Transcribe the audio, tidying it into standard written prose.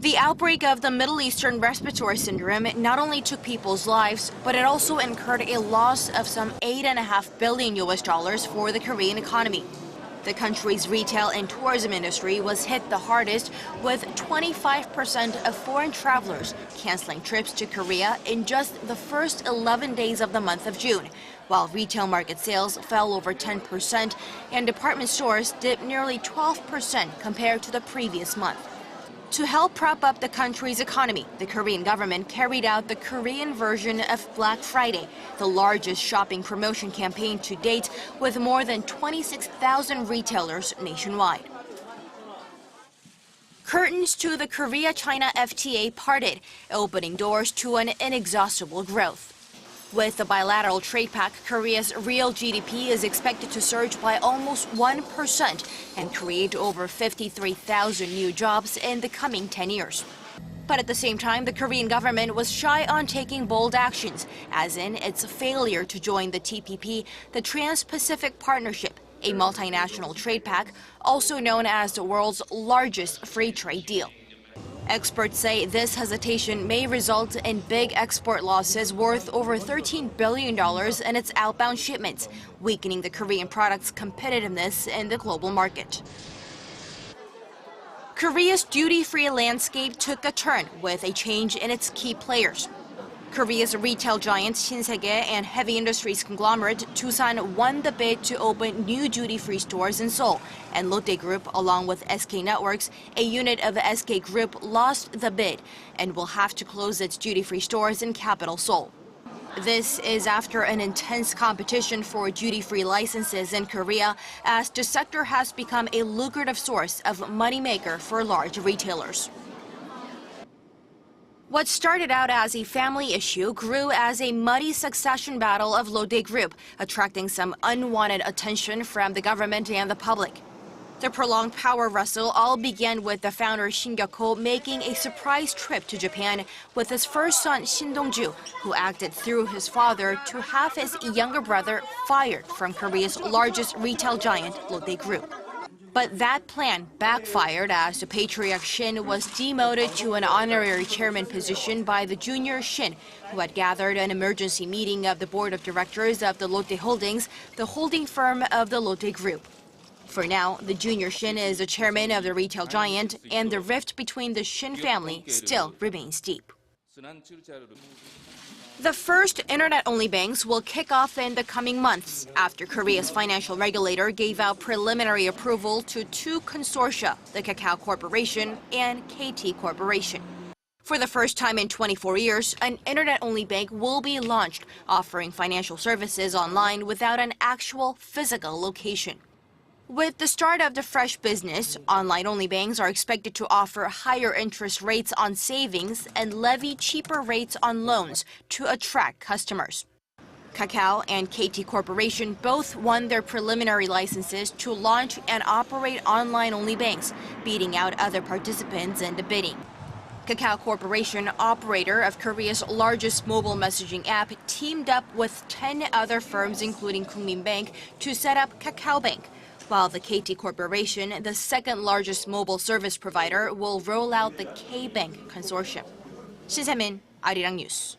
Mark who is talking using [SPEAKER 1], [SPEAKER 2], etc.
[SPEAKER 1] The outbreak of the Middle Eastern Respiratory Syndrome not only took people's lives, but it also incurred a loss of some $8.5 billion for the Korean economy. The country's retail and tourism industry was hit the hardest, with 25% of foreign travelers canceling trips to Korea in just the first 11 days of the month of June, while retail market sales fell over 10% and department stores dipped nearly 12% compared to the previous month. To help prop up the country's economy, the Korean government carried out the Korean version of Black Friday, the largest shopping promotion campaign to date, with more than 26,000 retailers nationwide. Curtains to the Korea-China FTA parted, opening doors to an inexhaustible growth. With the bilateral trade pact, Korea's real GDP is expected to surge by almost 1% and create over 53,000 new jobs in the coming 10 years. But at the same time, the Korean government was shy on taking bold actions, as in its failure to join the TPP, the Trans-Pacific Partnership, a multinational trade pact, also known as the world's largest free trade deal. Experts say this hesitation may result in big export losses worth over $13 billion in its outbound shipments, weakening the Korean product's competitiveness in the global market. Korea's duty-free landscape took a turn with a change in its key players. Korea's retail giant Shinsegae and heavy industries conglomerate Tusan won the bid to open new duty-free stores in Seoul, and Lotte Group, along with SK Networks, a unit of the SK Group, lost the bid and will have to close its duty-free stores in capital Seoul. This is after an intense competition for duty-free licenses in Korea, as the sector has become a lucrative source of moneymaker for large retailers. What started out as a family issue grew as a muddy succession battle of Lotte Group, attracting some unwanted attention from the government and the public. The prolonged power wrestle all began with the founder Shin Gyuk-ho making a surprise trip to Japan with his first son Shin Dong-ju, who acted through his father to have his younger brother fired from Korea's largest retail giant, Lotte Group. But that plan backfired as the patriarch Shin was demoted to an honorary chairman position by the junior Shin, who had gathered an emergency meeting of the board of directors of the Lotte Holdings, the holding firm of the Lotte Group. For now, the junior Shin is the chairman of the retail giant, and the rift between the Shin family still remains deep. The first internet-only banks will kick off in the coming months after Korea's financial regulator gave out preliminary approval to two consortia, the Kakao Corporation and KT Corporation. For the first time in 24 years, an internet-only bank will be launched, offering financial services online without an actual physical location. With the start of the fresh business, online-only banks are expected to offer higher interest rates on savings and levy cheaper rates on loans to attract customers. Kakao and KT Corporation both won their preliminary licenses to launch and operate online-only banks, beating out other participants in the bidding. Kakao Corporation, operator of Korea's largest mobile messaging app, teamed up with 10 other firms, including Kookmin Bank, to set up Kakao Bank, while the KT Corporation, the second largest mobile service provider, will roll out the K-Bank consortium. 신세민, Arirang News.